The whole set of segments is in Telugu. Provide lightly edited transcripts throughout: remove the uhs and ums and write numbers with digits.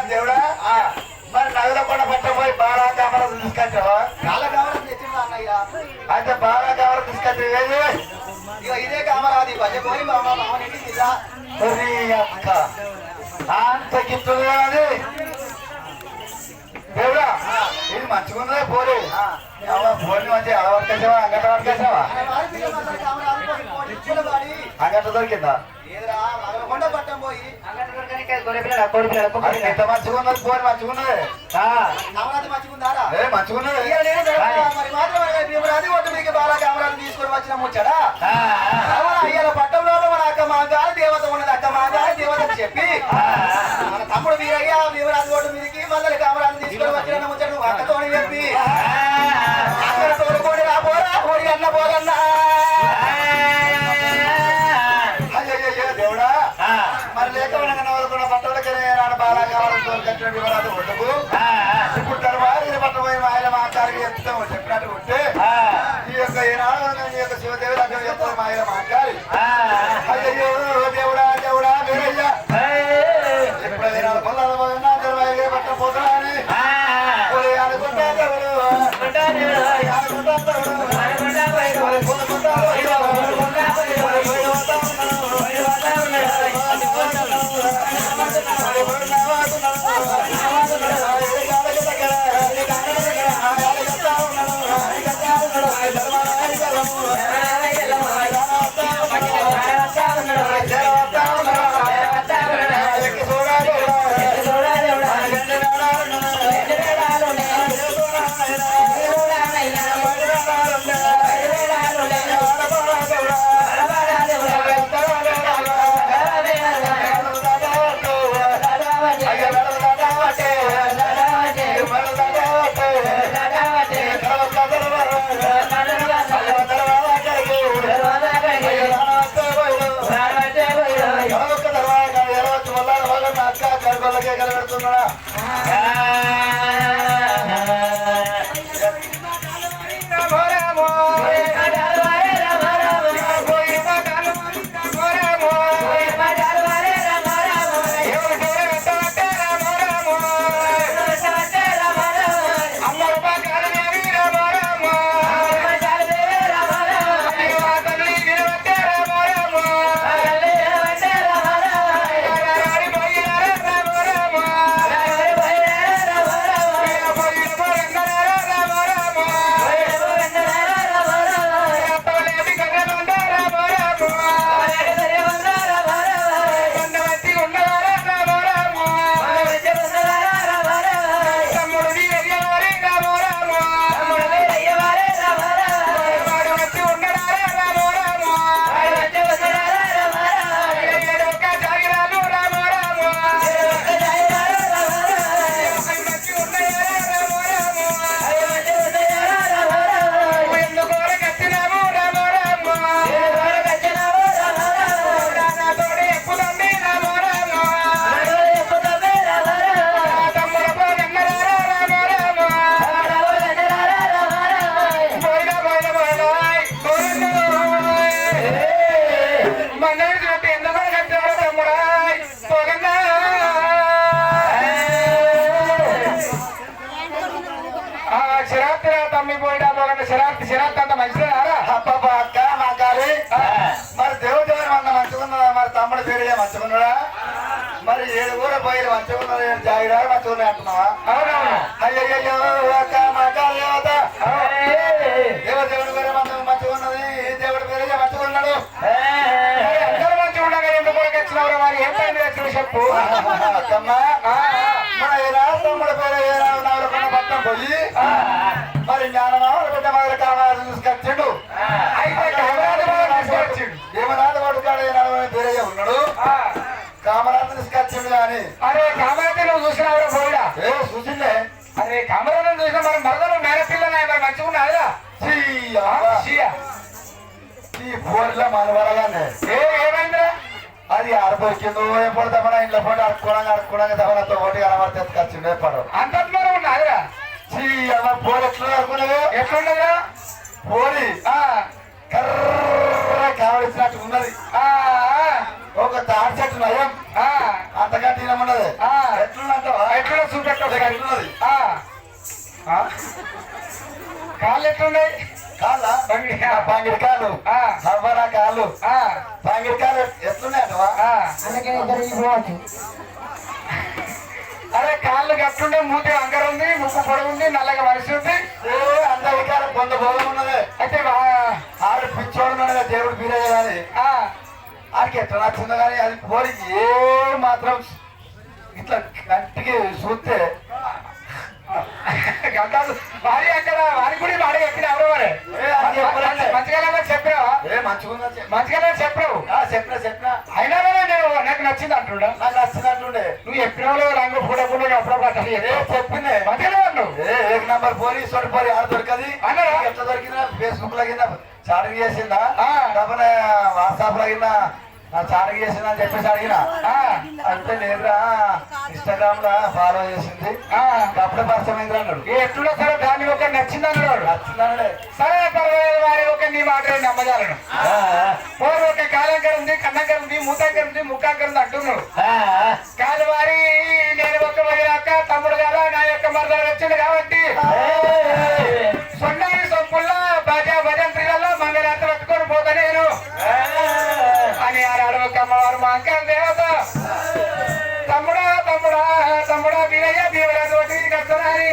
దేవుడా మరి నగల కూడా పట్టపోయి బాగా కెమెరా తీసుకొచ్చావా? చాలా కెమెరా తెచ్చిందా అన్నయ్య? అయితే బాగా కెమెరా తీసుకొచ్చి ఇక ఇదే కెమెరా అది పోయి అక్క అంత గిఫ్ట్ అది దేవుడా ఇది మంచిగున్నదే పోలే ఫోన్ మంచి అలవర్కేసావా అంగట వర్కేసావా అంగట దొరికిందా పట్టం పోయి ఎంత మంచిగా ఉన్నది ఫోన్ మంచిగున్నది మంచిగుందారా మంచిగున్నది మరి మాత్రం అది ఒట్టు మీకు బాగా కెమెరాలు తీసుకొని వచ్చిన ముచ్చడా అయ్యాల పట్టంలో మన అక్క మా గాలి దేవత ఉన్నది అక్క మా గాలి దేవత చెప్పి మన తమ్ముడు వీరయ్య వీరరాజు ఒట్టు మీదకి మళ్ళీ కెమెరాలు తీసుకొని వచ్చిన ముచ్చట నువ్వు అక్కతోని చెప్పి అక్కడ తోడుకోడి రా పోరా కోడి అన్న పోరన్నా దేవుడా మరి లేకపోయినా నవ్వుకున్న పట్టలకి బాగా కావాలని కట్టిన వివరాలు ఉండకు ఇప్పుడు తర్వాత పట్టబోయి ఆయన మాట్లాడి చెప్తాము చెప్పినట్టు ఉంటే ఈ యొక్క ఈనాడు ఈ యొక్క శివదేవి దగ్గర చెప్తాను మా ఆయన మాట్లాడి అయ్యో దేవుడా దేవుడా వీరయ్యా ఎప్పుడు ఈనాడు పొలాలు పట్టపోతున్నా అని అనుకుంటా దేవుడు కలబెడుతున్నాడా శరాత్ అంత మంచిదే అబ్బా అక్క మా కాలి మరి దేవుదేవుని అన్న మంచిగున్నదా మరి తమ్ముడు పేరు మంచిగున్నాడా మరి 7 ఊరు పోయి మంచిగున్నది జాగిరాడు మంచిగున్నాయి అంటున్నావా అయ్యయ్యో అక్క మా కాలి దేవదేవుడి పేరు మంచిగున్నది దేవుడి పేరు మంచిగున్నాడు అందరూ మంచిగా ఉండగా ఎందుకు వచ్చినవరా మరి ఏం పైన వచ్చిన చెప్పు అక్కమ్మా మన తమ్ముడి పేరు ఏ పట్టం పోయి మరి జ్ఞానమావులు బిడ్డ మొదలు కావాలి తీసుకొచ్చిండు అయితే తీసుకొచ్చిండు ఏమనాడు వాడు పేరయ్య ఉన్నాడు కామరాజు తీసుకొచ్చిండు కానీ అరే కామరాజు నువ్వు చూసినావు పోయిడా ఏ చూసిండే అరే కామరాజు చూసిన మరి మరదలు మేనపిల్లలు మరి మంచిగా ఉన్నాయా ఈ ఫోన్లో మనవరగానే ఏమైందా అది ఆడపోయిందో ఎప్పుడు తప్పన ఇంట్లో పోటీ అడుక్కోవడానికి తప్పనతో పోటీ కనబడితే తీసుకొచ్చిండు ఎప్పుడు అంత ఉన్నాదిరా పోలి ఎట్లా అనుకున్నావు ఎట్లుండదా పోలి కర్ర కావలసినట్టు ఉన్నది ఒక తాడి చెట్టు నయం ఆ అంతకంటే ఏమన్నది ఎట్లుందంటావా ఎట్లా చూపెట్టదు ఎట్లున్నది కాళ్ళు ఎట్లున్నాయి కాళ్ళ పాంగిడి కాళ్ళు సవ్వరా కాళ్ళు పాంగిడి కాళ్ళు ఎట్లున్నాయంటవా అందుకే అరే కాళ్ళు గట్టుండే మూతి అంకర ఉంది ముక్కు పొడవు ఉంది నల్లగా వలసి ఉంది అందరి కాలం కొంత భోగం ఉన్నది అయితే ఆడు పిచ్చోడున్నాడు దేవుడు బీరయ్య కానీ ఆడికి ఎట్లా నచ్చిందో కానీ అది పోలి ఏ మాత్రం ఇట్లా కంటికి చూస్తే గంటాలు వారి అక్కడ వారి గుడి వాడి ఎక్కడ ఎవరు వారే మంచిగా చెప్పావా మంచిగా చెప్పావు చెప్పినా అయినా నేను నాకు నచ్చింది అంటుండా నాకు నచ్చినట్లుండే నువ్వు ఎప్పుడో రంగు పూడకుండా అప్పుడప్పుడు చెప్పింది మంచిగా ఉన్నావు ఏక్ నంబర్ పోలీస్ తోటి పోయి ఆడ దొరకది అన్నారా ఎట్లా దొరికిందా ఫేస్బుక్ లో కింద చాటింగ్ చేసిందా లేకపోతే వాట్సాప్ లో కింద చాటింగ్ చేసిందా అని చెప్పేసి అడిగిన అంటే లేదురా ఇన్స్టాగ్రామ్ లో ఫాలో చేసింది అప్పుడే పరిచయం అయింది అన్నాడు ఎట్లున్నా సరే దాన్ని ఒక నచ్చింది అన్నాడు నచ్చిందన్నాడే సరే పర్వాలేదు వారి ఒక నీ మాట నమ్మజాలను పోరు ఒక కాలంకర ఉంది కన్నకర ఉంది మూతాకర ఉంది ముక్కాకర ఉంది అంటున్నాడు కాదు వారి నేను ఒక అక్క తమ్ముడు కదా నా యొక్క మరదలు వచ్చింది కాబట్టి సొన్నాయి సొంపుల్లో బాజా భజంత్రిలలో మంగళాత్ర పట్టుకొని పోతా నేను అని ఆడాడు ఒక అమ్మవారు మా అంకల్ దేవత తమ్ముడా తమ్ముడా తమ్ముడా వీరయ్య దీవరాజు ఒకటి కడుతున్నాని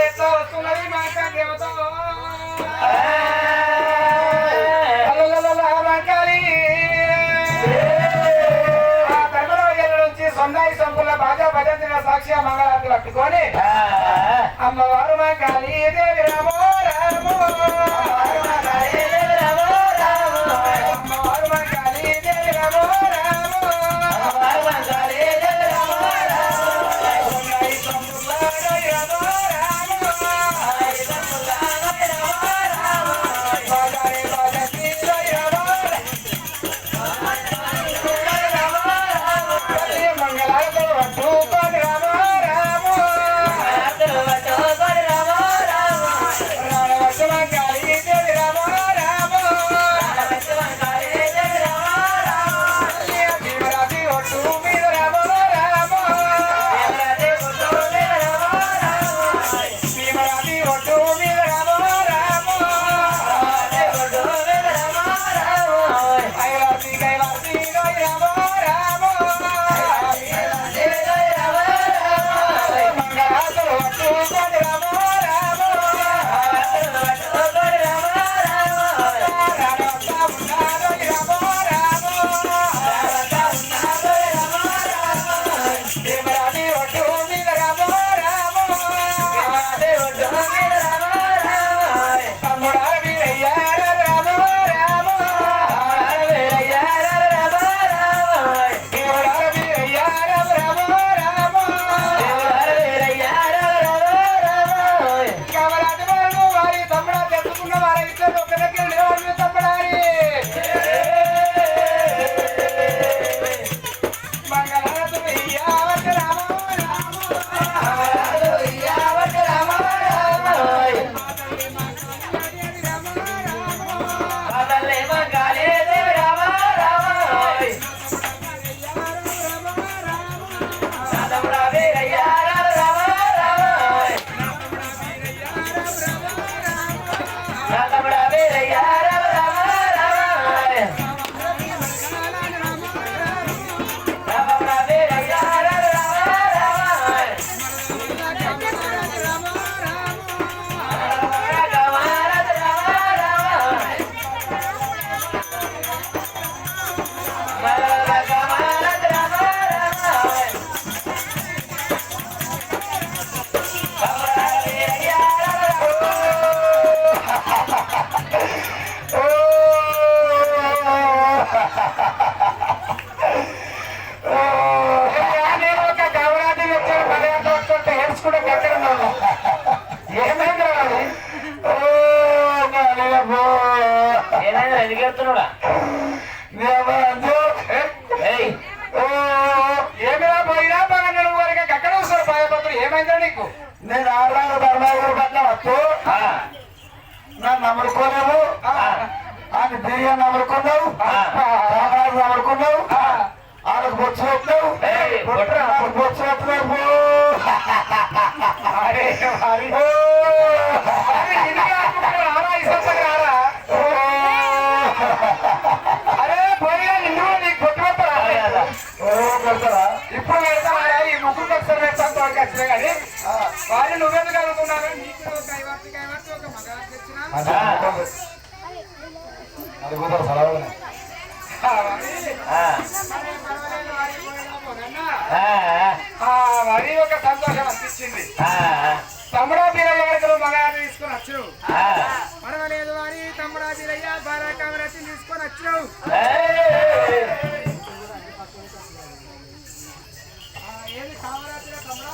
ఎట్లా వస్తున్నది మా అంకల్ దేవత నుంచి సొన్నాయి సంపుల బాజా భజంత్రిల సాక్షి మంగళాత్రి పట్టుకొని అమ్మవారు మా కాళీ దేవి రామో రామో ఏమైనా పోయినా బాగా నువ్వు వరకు ఎక్కడ వస్తారు బాధపడుతు ఏమైందా నీకు నేను ఆడరాగ ధర్మాగారు పట్ల వస్తూ నన్ను నమ్ముకోలేవు ఆయన బిర్యానీ నమ్ముకున్నావు నమ్ముకున్నావు ఆడ మనకు బొచ్చు పెట్టావు బొచ్చు పెట్టలేవు అరే మరి అరే పోయా నిన్ను నీకు బొట్టు పెట్టరా పెడతారా ఇప్పుడు పెడతారా ఈ ముగ్గురు ఒకసారి పెడతాను తోడికి వచ్చినా కానీ వాళ్ళు నువ్వెందుకు అడుగుతున్నాను నీకు ఒక మగాడు తెచ్చినా అది పోతారు సలహాలు మరి ఒక సంతోషం అనిపించింది తమ్ముడా బీరయ్య గారికి మగాడు తీసుకొని వచ్చావు పర్వాలేదు వారి తమ్ముడా బీరయ్య బారా కామరాజు తీసుకొని వచ్చావు ఏది కామరాజు తమ్ముడా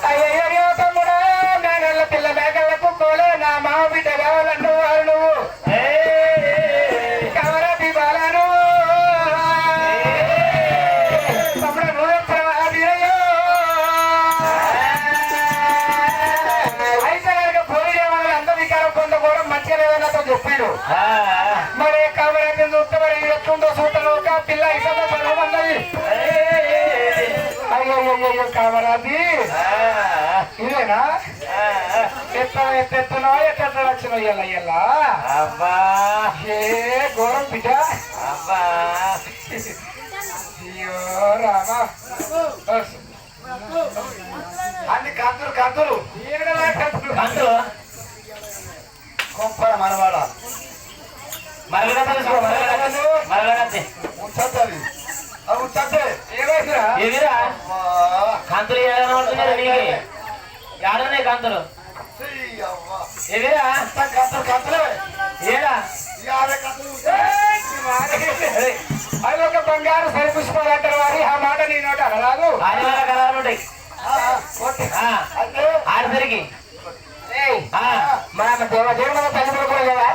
అయ్యో తమ్ముడా నేనెళ్ళ పిల్ల మేకలకు కోలే నా మామ బిడ్డ కావాలంటూ వాళ్ళు నువ్వు కవరా దివాలను తమ్ముడు నువ్వెచ్చవా బీరయ్యో అయితే కనుక పోయి వాళ్ళు అందరి వికారం పొందకూడదు మంచిగా లేదన్నతో చెప్పాడు మరి కవరాన్ని చూస్తే మరి ఎట్లుందో చూడను ఒక పిల్ల ఇసంలో పడమన్నది అయ్యో కామరాజీ ఇదేనా ఎత్తెత్తునో ఎట్ట వచ్చిన ఎల్ల అబ్బా ఏ ఘోరం బిడ్డ అబ్బా అయ్యో రామా అన్ని కంతులు కంతులు ఏడలా కంతులు కంతులు కొంపర మనవాడ కాంతులు ఏడనే కాంతులు ఏవిరా కంతులే ఏడా అది ఒక బంగారు సరి పుష్పాలు అంటారు వారి ఆ మాట నీ నోట రాదు ఆదివార కలర్లు ఉంటాయి ఆడసరికి మన దేవదేవుడు తల్లిదండ్రులు కూడా కదా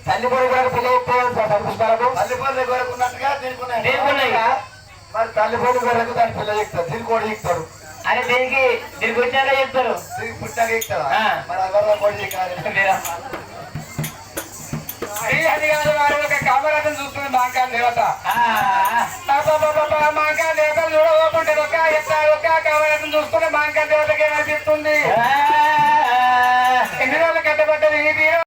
తల్లిదండ్రులు కూడా పిల్ల సరి పుష్పాలకు తల్లిదండ్రులు కొరకున్నట్టుగా దీనికి మరి తల్లిదండ్రులు కొరకు దాని పిల్ల చెప్తారు దీని కూడా చెప్తారు అరే దీనికి వచ్చాక చెప్తారు దీనికి పుట్టాక చెప్తారా మరి ఎవరు కూడా చెప్తారు అది కాదు వారు ఒక కామరాజం చూస్తుంది మాంకాల దేవత మాంకాల దేవతలు చూడబోకుంటే ఒక కామరాజం చూస్తుంటే మాంకాల దేవతకి ఏమనిపిస్తుంది ఎన్ని రోజులు కట్టబడ్డది ఇది